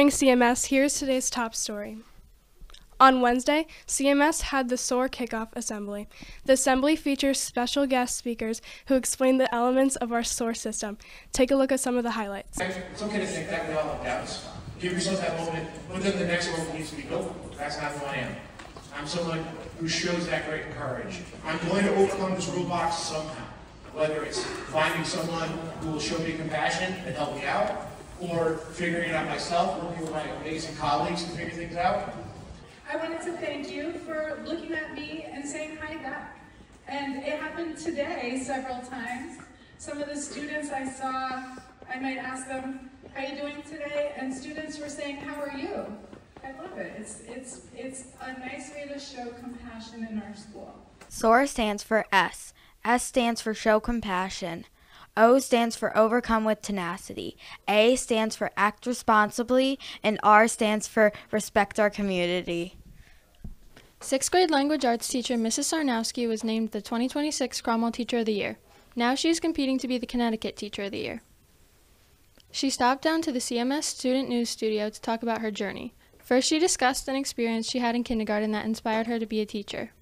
morning, CMS. Here's today's top story. On Wednesday, CMS had the SOAR kickoff assembly. The assembly features special guest speakers who explain the elements of our SOAR system. Take a look at some of the highlights. It's okay to think that without have doubts. Give yourself that moment, but then the next moment needs to be, nope, that's not who I am. I'm someone who shows that great courage. I'm going to overcome this roadblock somehow. Whether it's finding someone who will show me compassion and help me out, or figuring it out myself, working with my amazing colleagues to figure things out. I wanted to thank you for looking at me and saying hi back. And it happened today several times. Some of the students I saw, I might ask them, how are you doing today? And students were saying, how are you? I love it. It's a nice way to show compassion in our school. SOAR stands for S. S stands for show compassion. O stands for overcome with tenacity. A stands for act responsibly. And R stands for respect our community. 6th grade language arts teacher Mrs. Sarnowski was named the 2026 Cromwell Teacher of the Year. Now she is competing to be the Connecticut Teacher of the Year. She stopped down to the CMS Student News Studio to talk about her journey. First, she discussed an experience she had in kindergarten that inspired her to be a teacher.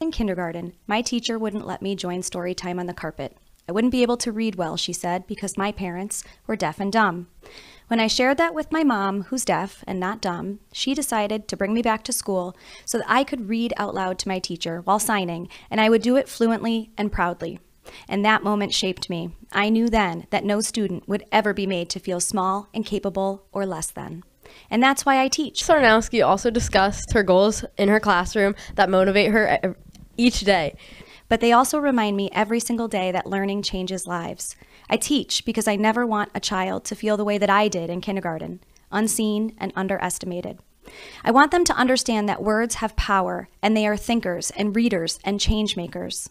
In kindergarten, my teacher wouldn't let me join story time on the carpet. I wouldn't be able to read well, she said, because my parents were deaf and dumb. When I shared that with my mom, who's deaf and not dumb, she decided to bring me back to school so that I could read out loud to my teacher while signing, and I would do it fluently and proudly. And that moment shaped me. I knew then that no student would ever be made to feel small, incapable, or less than. And that's why I teach. Sarnowski also discussed her goals in her classroom that motivate her each day. But they also remind me every single day that learning changes lives. I teach because I never want a child to feel the way that I did in kindergarten, unseen and underestimated. I want them to understand that words have power, and they are thinkers and readers and change makers.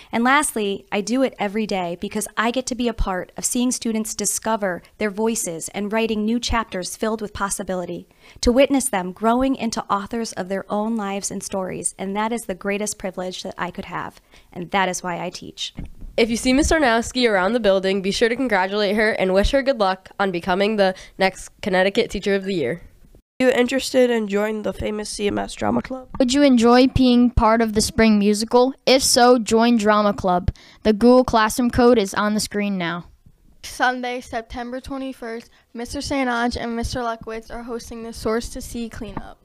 And lastly, I do it every day because I get to be a part of seeing students discover their voices and writing new chapters filled with possibility, to witness them growing into authors of their own lives and stories, and that is the greatest privilege that I could have, and that is why I teach. If you see Ms. Sarnowski around the building, be sure to congratulate her and wish her good luck on becoming the next Connecticut Teacher of the Year. Are you interested in joining the famous CMS Drama Club? Would you enjoy being part of the spring musical? If so, join Drama Club. The Google Classroom code is on the screen now. Sunday, September 21st, Mr. Sanaj and Mr. Leckwitz are hosting the Source to Sea cleanup.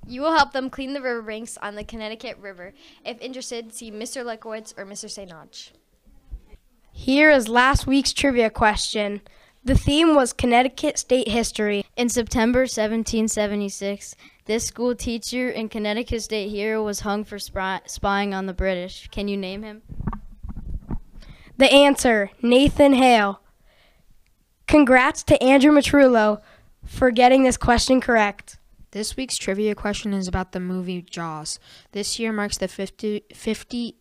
You will help them clean the riverbanks on the Connecticut River. If interested, see Mr. Leckwitz or Mr. Sanaj. Here is last week's trivia question. The theme was Connecticut state history. In September 1776, this school teacher and Connecticut state hero was hung for spying on the British. Can you name him? The answer, Nathan Hale. Congrats to Andrew Matrullo for getting this question correct. This week's trivia question is about the movie Jaws. This year marks the 50th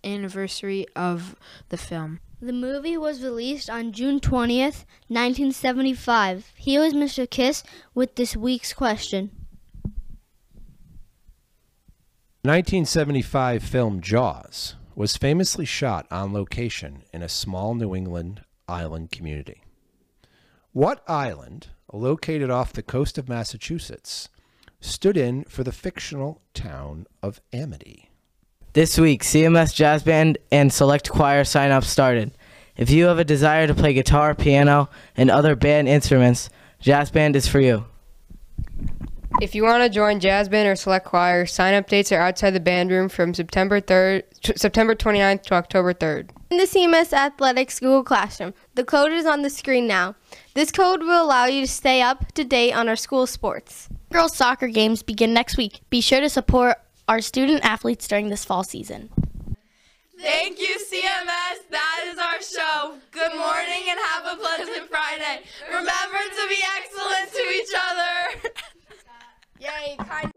anniversary of the film. The movie was released on June 20th, 1975. Here is Mr. Kiss with this week's question. The 1975 film Jaws was famously shot on location in a small New England island community. What island, located off the coast of Massachusetts, stood in for the fictional town of Amity? This week, CMS Jazz Band and Select Choir sign-up started. If you have a desire to play guitar, piano, and other band instruments, Jazz Band is for you. If you want to join Jazz Band or Select Choir, sign-up dates are outside the band room from September 29th to October 3rd. In the CMS Athletics Google Classroom, the code is on the screen now. This code will allow you to stay up to date on our school sports. Girls soccer games begin next week. Be sure to support our student athletes during this fall season. Thank you, CMS. That is our show. Good morning and have a pleasant Friday. Remember to be excellent to each other. Yay, kind